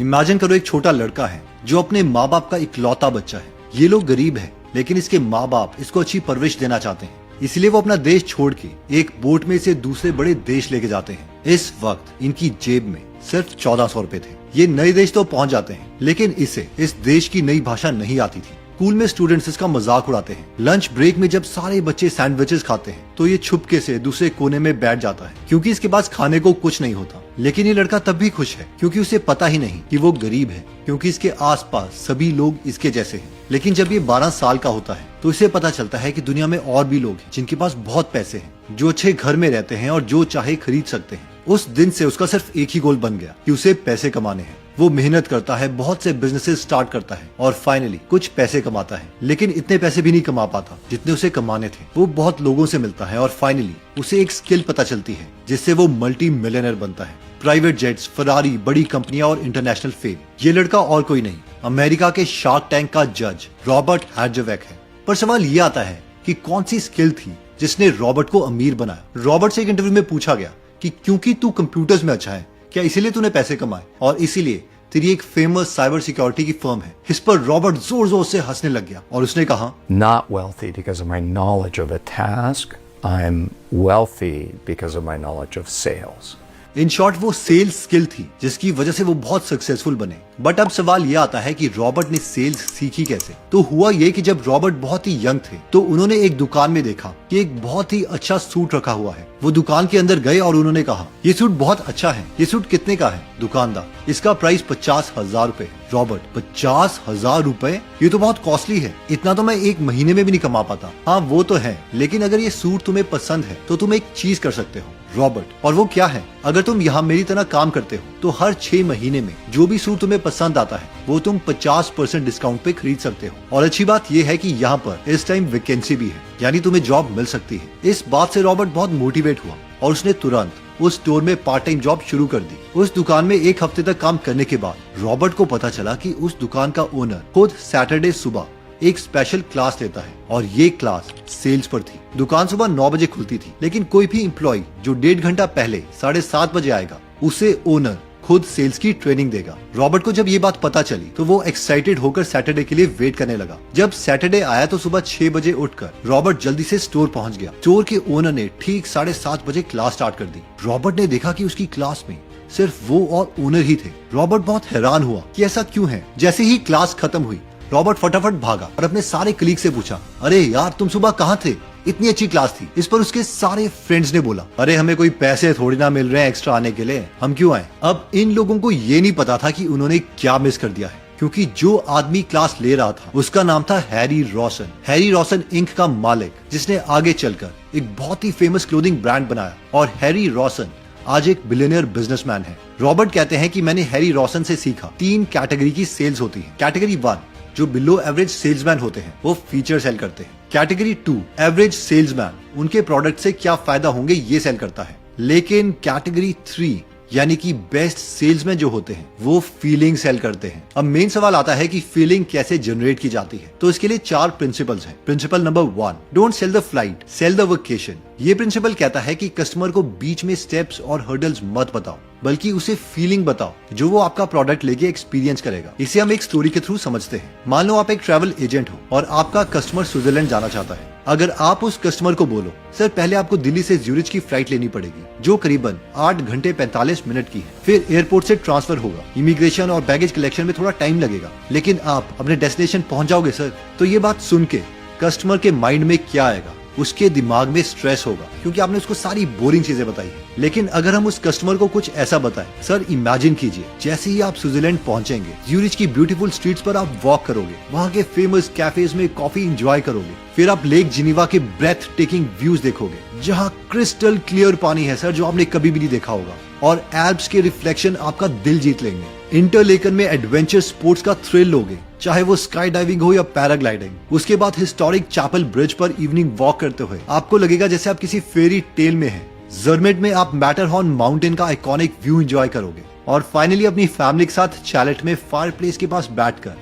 Imagine करो एक छोटा लड़का है जो अपने माँ बाप का इकलौता बच्चा है। ये लोग गरीब है लेकिन इसके माँ बाप इसको अच्छी परवरिश देना चाहते हैं, इसलिए वो अपना देश छोड़ के एक बोट में इसे दूसरे बड़े देश लेके जाते हैं। इस वक्त इनकी जेब में सिर्फ 1400 रुपए थे। ये नए देश तो पहुंच जाते हैं लेकिन इसे इस देश की नई भाषा नहीं आती थी। स्कूल में स्टूडेंट्स इसका मजाक उड़ाते हैं। लंच ब्रेक में जब सारे बच्चे सैंडविचेस खाते हैं तो ये छुपके से दूसरे कोने में बैठ जाता है क्योंकि इसके पास खाने को कुछ नहीं होता। लेकिन ये लड़का तब भी खुश है क्योंकि उसे पता ही नहीं कि वो गरीब है, क्योंकि इसके आसपास सभी लोग इसके जैसे हैं। लेकिन जब ये 12 साल का होता है तो इसे पता चलता है कि दुनिया में और भी लोग हैं जिनके पास बहुत पैसे हैं, जो अच्छे घर में रहते हैं और जो चाहे खरीद सकते हैं। उस दिन से उसका सिर्फ एक ही गोल बन गया कि उसे पैसे कमाने हैं। वो मेहनत करता है, बहुत से बिजनेसेस स्टार्ट करता है और फाइनली कुछ पैसे कमाता है, लेकिन इतने पैसे भी नहीं कमा पाता जितने उसे कमाने थे। वो बहुत लोगों से मिलता है और फाइनली उसे एक स्किल पता चलती है जिससे वो मल्टी मिलियनर बनता है। प्राइवेट जेट्स, फरारी, बड़ी कंपनियां और इंटरनेशनल फेम। ये लड़का और कोई नहीं, अमेरिका के शार्क टैंक का जज रॉबर्ट हैर्जवेक है। पर सवाल ये आता है कि कौन सी स्किल थी जिसने रॉबर्ट को अमीर बनाया। रॉबर्ट से एक इंटरव्यू में पूछा गया कि क्योंकि तू कंप्यूटर्स में अच्छा है, क्या इसीलिए तूने पैसे कमाए और इसीलिए तेरी एक फेमस साइबर सिक्योरिटी की फर्म है। इस पर रॉबर्ट जोर जोर से हंसने लग गया और उसने कहा, Not wealthy because of my knowledge of a task. I'm wealthy because of my knowledge of sales. In short वो सेल्स स्किल थी जिसकी वजह से वो बहुत सक्सेसफुल बने। बट अब सवाल ये आता है कि रॉबर्ट ने सेल्स सीखी कैसे। तो हुआ ये कि जब रॉबर्ट बहुत ही यंग थे तो उन्होंने एक दुकान में देखा कि एक बहुत ही अच्छा सूट रखा हुआ है। वो दुकान के अंदर गए और उन्होंने कहा, ये सूट बहुत अच्छा है। ये सूट कितने का है? दुकानदार, इसका प्राइस 50,000 रुपए। रॉबर्ट, 50,000 रुपए? ये तो बहुत कॉस्टली है, इतना तो मैं एक महीने में भी नहीं कमा पाता। हाँ वो तो है, लेकिन अगर ये सूट तुम्हें पसंद है तो तुम एक चीज कर सकते हो रॉबर्ट, और वो क्या है? अगर तुम यहाँ मेरी तरह काम करते हो तो हर 6 महीने में जो भी सूट तुम्हें पसंद आता है वो तुम 50% डिस्काउंट पे खरीद सकते हो। और अच्छी बात ये है कि यहाँ पर इस टाइम वैकेंसी भी है, यानी तुम्हें जॉब मिल सकती है। इस बात से रॉबर्ट बहुत मोटिवेट हुआ और उसने तुरंत उस स्टोर में पार्ट टाइम जॉब शुरू कर दी। उस दुकान में 1 हफ्ते तक काम करने के बाद रॉबर्ट को पता चला कि उस दुकान का ओनर खुद सैटरडे सुबह एक स्पेशल क्लास लेता है और ये क्लास सेल्स पर थी। दुकान सुबह 9 बजे खुलती थी, लेकिन कोई भी एम्प्लॉय जो 1.5 घंटा पहले 7:30 बजे आएगा उसे ओनर खुद सेल्स की ट्रेनिंग देगा। रॉबर्ट को जब ये बात पता चली तो वो एक्साइटेड होकर सैटरडे के लिए वेट करने लगा। जब सैटरडे आया तो सुबह 6 बजे उठकर रॉबर्ट जल्दी से स्टोर पहुंच गया। स्टोर के ओनर ने ठीक 7:30 बजे क्लास स्टार्ट कर दी। रॉबर्ट ने देखा कि उसकी क्लास में सिर्फ वो और ओनर ही थे। रॉबर्ट बहुत हैरान हुआ कि ऐसा क्यों है। जैसे ही क्लास खत्म हुई रॉबर्ट फटाफट भागा और अपने सारे कलीग से पूछा, अरे यार तुम सुबह कहाँ थे? इतनी अच्छी क्लास थी। इस पर उसके सारे फ्रेंड्स ने बोला, अरे हमें कोई पैसे थोड़ी ना मिल रहे हैं एक्स्ट्रा आने के लिए, हम क्यों आए? अब इन लोगों को ये नहीं पता था कि उन्होंने क्या मिस कर दिया है, क्योंकि जो आदमी क्लास ले रहा था उसका नाम था Harry Rawson. Harry Rawson Inc का मालिक, जिसने आगे चलकर एक बहुत ही फेमस क्लोथिंग ब्रांड बनाया। और हैरी रॉसन आज एक बिलियनियर बिजनेसमैन है। रॉबर्ट कहते हैं कि मैंने हैरी रॉसन से सीखा 3 कैटेगरी की सेल्स होती है। कैटेगरी 1 जो बिलो एवरेज सेल्समैन होते हैं वो फीचर सेल करते हैं। कैटेगरी 2 एवरेज सेल्समैन उनके प्रोडक्ट से क्या फायदा होंगे ये सेल करता है। लेकिन कैटेगरी 3 यानी कि बेस्ट सेल्समैन जो होते हैं वो फीलिंग सेल करते हैं। अब मेन सवाल आता है कि फीलिंग कैसे जनरेट की जाती है। तो इसके लिए 4 प्रिंसिपल्स हैं। Principle number 1, don't sell the flight, sell the vacation. ये प्रिंसिपल कहता है कि कस्टमर को बीच में स्टेप्स और हर्डल्स मत बताओ, बल्कि उसे फीलिंग बताओ जो वो आपका प्रोडक्ट लेके एक्सपीरियंस करेगा। इसे हम एक स्टोरी के थ्रू समझते हैं। मान लो आप एक ट्रैवल एजेंट हो और आपका कस्टमर स्विट्जरलैंड जाना चाहता है। अगर आप उस कस्टमर को बोलो, सर पहले आपको दिल्ली से ज्यूरिच की फ्लाइट लेनी पड़ेगी जो करीबन 8 घंटे 45 मिनट की है, फिर एयरपोर्ट से ट्रांसफर होगा, इमिग्रेशन और बैगेज कलेक्शन में थोड़ा टाइम लगेगा, लेकिन आप अपने डेस्टिनेशन पहुंच जाओगे सर। तो ये बात सुन के कस्टमर के माइंड में क्या आएगा? उसके दिमाग में स्ट्रेस होगा, क्योंकि आपने उसको सारी बोरिंग चीजें बताई है। लेकिन अगर हम उस कस्टमर को कुछ ऐसा बताएं, सर इमेजिन कीजिए जैसे ही आप स्विट्जरलैंड पहुंचेंगे, ज्यूरिच की ब्यूटीफुल स्ट्रीट्स पर आप वॉक करोगे, वहाँ के फेमस कैफेज में कॉफी एंजॉय करोगे, फिर आप लेक जिनीवा के ब्रेथ टेकिंग व्यूज देखोगे जहाँ क्रिस्टल क्लियर पानी है सर जो आपने कभी भी नहीं देखा होगा, और एल्प्स के रिफ्लेक्शन आपका दिल जीत लेंगे। इंटरलेकन में एडवेंचर स्पोर्ट्स का थ्रिल लोगे, चाहे वो स्काई डाइविंग हो या पैराग्लाइडिंग। उसके बाद हिस्टोरिक चैपल ब्रिज पर इवनिंग वॉक करते हुए आपको लगेगा जैसे आप किसी फेरी टेल में हैं। जर्मेट में आप मैटरहॉर्न माउंटेन का आइकॉनिक व्यू एंजॉय करोगे, और फाइनली अपनी फैमिली के साथ चैलेट में फायर प्लेस के पास बैठकर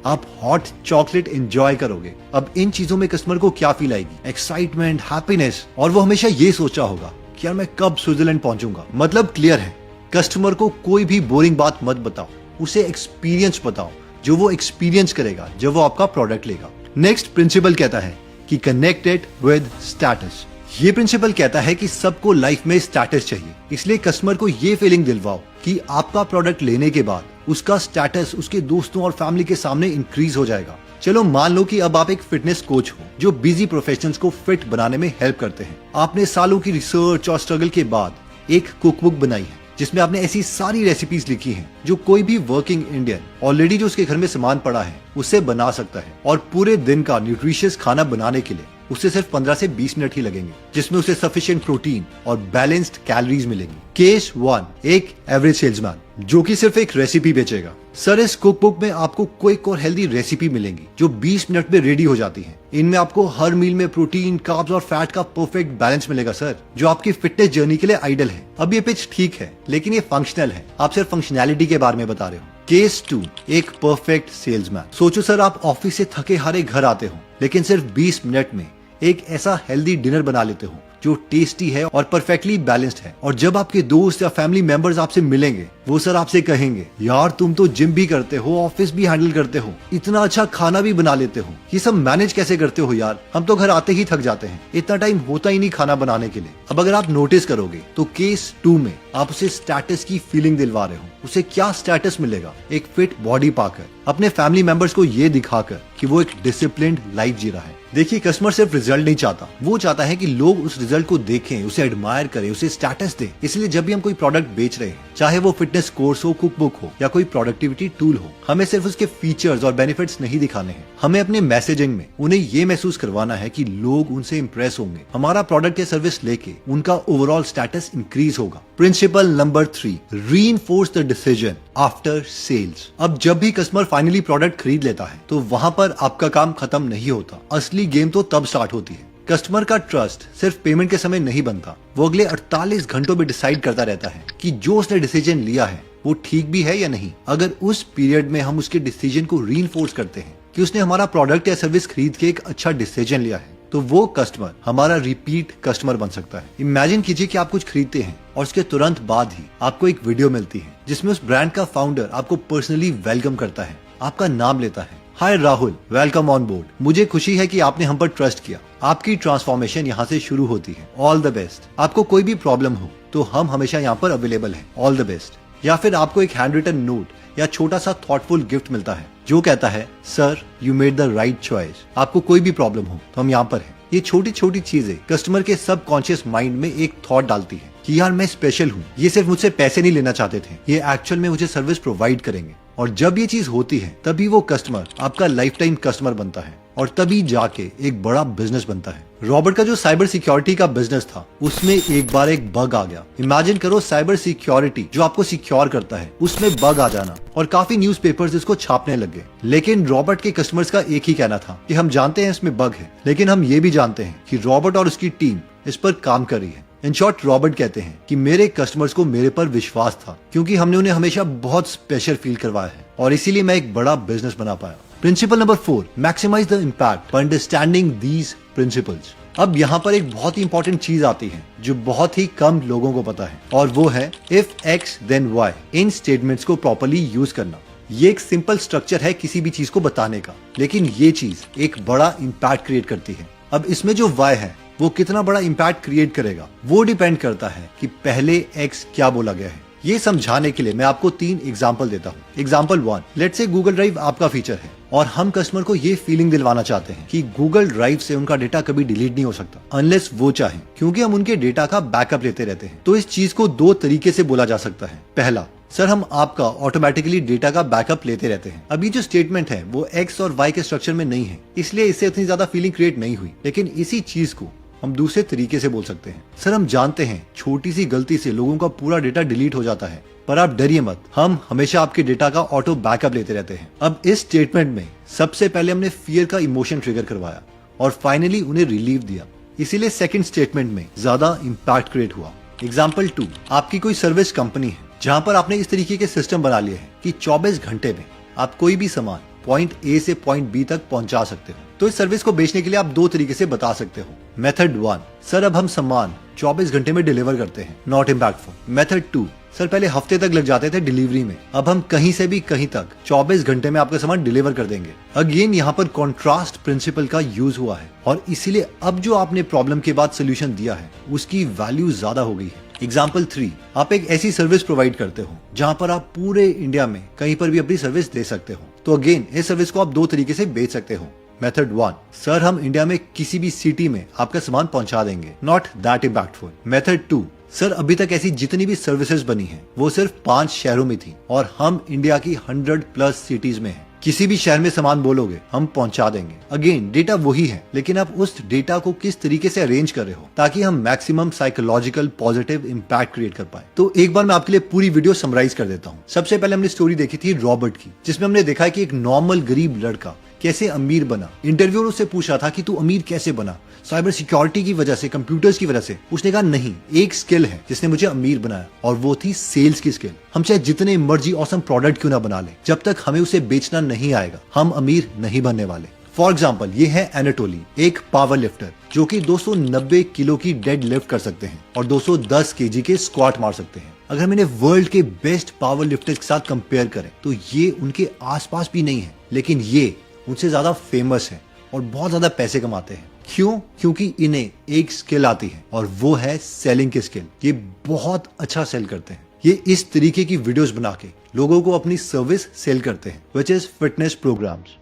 आप हॉट चॉकलेट एंजॉय करोगे। अब इन चीजों में कस्टमर को क्या फील आएगी? एक्साइटमेंट, हैप्पीनेस, और वो हमेशा ये सोचा होगा यार मैं कब स्विट्जरलैंड पहुंचूंगा। मतलब क्लियर है, कस्टमर को कोई भी बोरिंग बात मत बताओ, उसे एक्सपीरियंस बताओ जो वो एक्सपीरियंस करेगा जब वो आपका प्रोडक्ट लेगा। नेक्स्ट प्रिंसिपल कहता है कि कनेक्टेड विद स्टेटस। ये प्रिंसिपल कहता है कि सबको लाइफ में स्टेटस चाहिए, इसलिए कस्टमर को ये फीलिंग दिलवाओ कि आपका प्रोडक्ट लेने के बाद उसका स्टेटस उसके दोस्तों और फैमिली के सामने इंक्रीज हो जाएगा। चलो मान लो कि अब आप एक फिटनेस कोच हो जो बिजी प्रोफेशनल्स को फिट बनाने में हेल्प करते हैं। आपने सालों की रिसर्च और स्ट्रगल के बाद एक कुकबुक बनाई है जिसमें आपने ऐसी सारी रेसिपीज लिखी हैं जो कोई भी वर्किंग इंडियन ऑलरेडी जो उसके घर में सामान पड़ा है उसे बना सकता है, और पूरे दिन का न्यूट्रिशियस खाना बनाने के लिए उसे सिर्फ 15 से 20 मिनट ही लगेंगे, जिसमें उसे सफिशिएंट प्रोटीन और बैलेंस्ड कैलोरीज मिलेंगी। केस 1, एक एवरेज सेल्समैन जो कि सिर्फ एक रेसिपी बेचेगा। सर, इस कुकबुक में आपको क्विक और हेल्दी रेसिपी मिलेंगी जो 20 मिनट में रेडी हो जाती हैं। इनमें आपको हर मील में प्रोटीन, कार्ब्स और फैट का परफेक्ट बैलेंस मिलेगा सर, जो आपकी फिटनेस जर्नी के लिए आइडियल है। अब ये पिच ठीक है, लेकिन ये फंक्शनल है, आप सिर्फ फंक्शनैलिटी के बारे में बता रहे हो। केस 2, एक परफेक्ट सेल्समैन। सोचो सर, आप ऑफिस से थके हारे घर आते हो, लेकिन सिर्फ 20 मिनट में एक ऐसा हेल्दी डिनर बना लेते हो जो टेस्टी है और परफेक्टली बैलेंस्ड है, और जब आपके दोस्त या फैमिली मेंबर्स आपसे मिलेंगे वो सर आपसे कहेंगे, यार तुम तो जिम भी करते हो, ऑफिस भी हैंडल करते हो, इतना अच्छा खाना भी बना लेते हो, ये सब मैनेज कैसे करते हो यार, हम तो घर आते ही थक जाते हैं, इतना टाइम होता ही नहीं खाना बनाने के लिए। अब अगर आप नोटिस करोगे तो केस 2 में आप उसे स्टेटस की फीलिंग दिलवा रहे हो। उसे क्या स्टेटस मिलेगा? एक फिट बॉडी पाकर, अपने फैमिली मेंबर्स को ये दिखाकर कि वो एक डिसिप्लिन्ड लाइफ जी रहा है। देखिए, कस्टमर सिर्फ रिजल्ट नहीं चाहता, वो चाहता है कि लोग उस रिजल्ट को देखें, उसे एडमायर करें, उसे स्टेटस दें। इसलिए जब भी हम कोई प्रोडक्ट बेच रहे हैं, चाहे वो फिटनेस कोर्स हो, कुकबुक हो या कोई प्रोडक्टिविटी टूल हो, हमें सिर्फ उसके फीचर्स और बेनिफिट्स नहीं दिखाने हैं। हमें अपने मैसेजिंग में उन्हें ये महसूस करवाना है कि लोग उनसे इंप्रेस होंगे, हमारा प्रोडक्ट या सर्विस लेके उनका ओवरऑल स्टेटस इंक्रीज होगा। Principle number 3, reinforce the decision after sales. अब जब भी कस्टमर फाइनली प्रोडक्ट खरीद लेता है तो वहां पर आपका काम खत्म नहीं होता, असली गेम तो तब स्टार्ट होती है। कस्टमर का ट्रस्ट सिर्फ पेमेंट के समय नहीं बनता, वो अगले 48 घंटों में डिसाइड करता रहता है कि जो उसने डिसीजन लिया है वो ठीक भी है या नहीं। अगर उस पीरियड में हम उसके डिसीजन को रीइंफोर्स करते हैं कि उसने हमारा प्रोडक्ट या सर्विस खरीद के एक अच्छा डिसीजन लिया है, तो वो कस्टमर हमारा रिपीट कस्टमर बन सकता है। इमेजिन कीजिए कि आप कुछ खरीदते हैं और उसके तुरंत बाद ही आपको एक वीडियो मिलती है जिसमें उस ब्रांड का फाउंडर आपको पर्सनली वेलकम करता है, आपका नाम लेता है, हाय राहुल, वेलकम ऑन बोर्ड, मुझे खुशी है कि आपने हम पर ट्रस्ट किया, आपकी ट्रांसफॉर्मेशन यहाँ से शुरू होती है, ऑल द बेस्ट, आपको कोई भी प्रॉब्लम हो तो हम हमेशा यहाँ पर अवेलेबल हैं, ऑल द बेस्ट। या फिर आपको एक हैंड रिटन नोट या छोटा सा थॉटफुल गिफ्ट मिलता है जो कहता है, sir you made the right choice, आपको कोई भी प्रॉब्लम हो तो हम यहाँ पर हैं। ये छोटी छोटी चीजें कस्टमर के सबकॉन्शियस माइंड में एक थॉट डालती है कि यार मैं स्पेशल हूँ, ये सिर्फ मुझसे पैसे नहीं लेना चाहते थे, ये एक्चुअल में मुझे सर्विस प्रोवाइड करेंगे। और जब ये चीज होती है तभी वो कस्टमर आपका लाइफ टाइम कस्टमर बनता है और तभी जाके एक बड़ा बिजनेस बनता है। रॉबर्ट का जो साइबर सिक्योरिटी का बिजनेस था उसमें एक बार एक बग आ गया। इमेजिन करो, साइबर सिक्योरिटी जो आपको सिक्योर करता है उसमें बग आ जाना, और काफी न्यूज़पेपर्स इसको छापने लग गए। लेकिन रॉबर्ट के कस्टमर्स का एक ही कहना था कि हम जानते हैं इसमें बग है, लेकिन हम ये भी जानते हैं कि रॉबर्ट और उसकी टीम इस पर काम कर रही है। इन शॉर्ट, रॉबर्ट कहते हैं कि मेरे कस्टमर्स को मेरे पर विश्वास था क्योंकि हमने उन्हें हमेशा बहुत स्पेशल फील करवाया है, और इसीलिए मैं एक बड़ा बिजनेस बना पाया। Principle number 4, maximize the impact by understanding these principles. अब यहाँ पर एक बहुत ही इंपॉर्टेंट चीज आती है जो बहुत ही कम लोगों को पता है, और वो है इफ एक्स देन वाई। इन स्टेटमेंट्स को प्रॉपर्ली यूज करना। ये एक सिंपल स्ट्रक्चर है किसी भी चीज को बताने का, लेकिन ये चीज एक बड़ा इम्पैक्ट क्रिएट करती है। अब इसमें जो वाई है वो कितना बड़ा इम्पैक्ट क्रिएट करेगा वो डिपेंड करता है कि पहले एक्स क्या बोला गया है। ये समझाने के लिए मैं आपको 3 एग्जाम्पल देता हूँ। Example 1, let's say Google drive आपका फीचर है और हम कस्टमर को ये फीलिंग दिलवाना चाहते हैं कि गूगल ड्राइव से उनका डेटा कभी डिलीट नहीं हो सकता अनलेस वो चाहे, क्योंकि हम उनके डेटा का बैकअप लेते रहते हैं। तो इस चीज को 2 तरीके से बोला जा सकता है। पहला, सर हम आपका ऑटोमेटिकली डेटा का बैकअप लेते रहते हैं। अभी जो स्टेटमेंट है वो एक्स और वाई के स्ट्रक्चर में नहीं है, इसलिए इससे इतनी ज्यादा फीलिंग क्रिएट नहीं हुई। लेकिन इसी चीज को हम दूसरे तरीके से बोल सकते हैं, सर हम जानते हैं छोटी सी गलती से लोगों का पूरा डेटा डिलीट हो जाता है, पर आप डरिए मत, हम हमेशा आपके डेटा का ऑटो बैकअप लेते रहते हैं। अब इस स्टेटमेंट में सबसे पहले हमने फियर का इमोशन ट्रिगर करवाया और फाइनली उन्हें रिलीफ दिया, इसीलिए सेकंड स्टेटमेंट में ज्यादा इम्पैक्ट क्रिएट हुआ। एग्जाम्पल 2, आपकी कोई सर्विस कंपनी है जहां पर आपने इस तरीके के सिस्टम बना लिए हैं कि 24 घंटे में आप कोई भी सामान पॉइंट ए से पॉइंट बी तक पहुंचा सकते हो। तो इस सर्विस को बेचने के लिए आप 2 तरीके से बता सकते हो। मेथड 1, सर अब हम सामान 24 घंटे में डिलीवर करते हैं, नॉट इम्पैक्टफुल। मेथड 2, सर पहले हफ्ते तक लग जाते थे डिलीवरी में, अब हम कहीं से भी कहीं तक 24 घंटे में आपका सामान डिलीवर कर देंगे। अगेन यहाँ पर कॉन्ट्रास्ट प्रिंसिपल का यूज हुआ है और इसीलिए अब जो आपने प्रॉब्लम के बाद सोल्यूशन दिया है उसकी वैल्यू ज्यादा हो गई है। एग्जाम्पल 3, आप एक ऐसी सर्विस प्रोवाइड करते हो जहां पर आप पूरे इंडिया में कहीं पर भी अपनी सर्विस दे सकते हो। तो अगेन इस सर्विस को आप 2 तरीके से बेच सकते हो। मेथड 1, सर हम इंडिया में किसी भी सिटी में आपका सामान पहुंचा देंगे, not that impactful. Method 2, sir अभी तक ऐसी जितनी भी सर्विसेज बनी हैं वो सिर्फ 5 शहरों में थी और हम इंडिया की 100+ सिटीज में हैं। किसी भी शहर में सामान बोलोगे हम पहुंचा देंगे। अगेन डेटा वही है, लेकिन आप उस डेटा को किस तरीके से अरेंज कर रहे हो ताकि हम maximum psychological positive impact create कर पाए। तो एक बार मैं आपके लिए पूरी वीडियो समराइज कर देता हूँ। सबसे पहले हमने स्टोरी देखी थी रॉबर्ट की, जिसमें हमने देखा कि एक नॉर्मल गरीब लड़का कैसे अमीर बना। इंटरव्यूअर उससे पूछ रहा था कि तू अमीर कैसे बना? साइबर सिक्योरिटी की वजह से, कंप्यूटर्स की वजह से। उसने कहा नहीं, एक स्किल है जिसने मुझे अमीर बनाया और वो थी सेल्स की स्किल। हम चाहे जितने मर्जी ऑसम प्रोडक्ट क्यों ना बना ले, जब तक हमें उसे बेचना नहीं आएगा हम अमीर नहीं बनने वाले। फॉर एग्जाम्पल ये है एनाटोली, एक पावर लिफ्टर जो कि 290 किलो की डेड लिफ्ट कर सकते हैं और 210 kg के स्क्वाट मार सकते हैं। अगर हम इन्हें वर्ल्ड के बेस्ट पावर लिफ्टर्स के साथ कंपेयर करें तो ये उनके आसपास भी नहीं है, लेकिन ये उनसे ज्यादा फेमस है और बहुत ज्यादा पैसे कमाते हैं। क्यों? क्योंकि इन्हें एक स्किल आती है और वो है सेलिंग की स्किल। ये बहुत अच्छा सेल करते हैं। ये इस तरीके की वीडियोस बना के लोगों को अपनी सर्विस सेल करते हैं, which is fitness programs.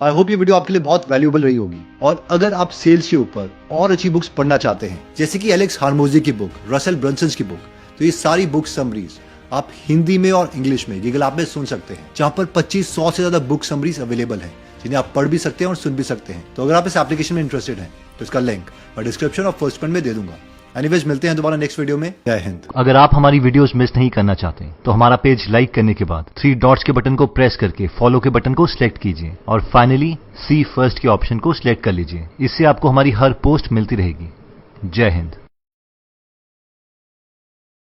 I hope ये वीडियो आपके लिए बहुत वैल्यूएबल रही होगी। और अगर आप सेल्स के ऊपर और अच्छी बुक्स पढ़ना चाहते हैं, जैसे कि एलेक्स हार्मोजी की बुक, रसेल ब्रंसन की बुक, तो ये सारी बुक समरीज आप हिंदी में और इंग्लिश में गूगल ऐप में सुन सकते हैं, जहां पर 2500 से ज्यादा बुक समरीज अवेलेबल है जिन्हें आप पढ़ भी सकते हैं और सुन भी सकते हैं। तो अगर आप इस एप्लीकेशन में इंटरेस्टेड हैं तो इसका लिंक मैं डिस्क्रिप्शन और फर्स्ट कमेंट में दे दूंगा। एनीवेज मिलते हैं दोबारा नेक्स्ट वीडियो में। जय हिंद। अगर आप हमारी वीडियोस मिस नहीं करना चाहते तो हमारा पेज लाइक करने के बाद 3 डॉट्स के बटन को प्रेस करके फॉलो के बटन को सिलेक्ट कीजिए और फाइनली सी फर्स्ट के ऑप्शन को सिलेक्ट कर लीजिए। इससे आपको हमारी हर पोस्ट मिलती रहेगी। जय हिंद।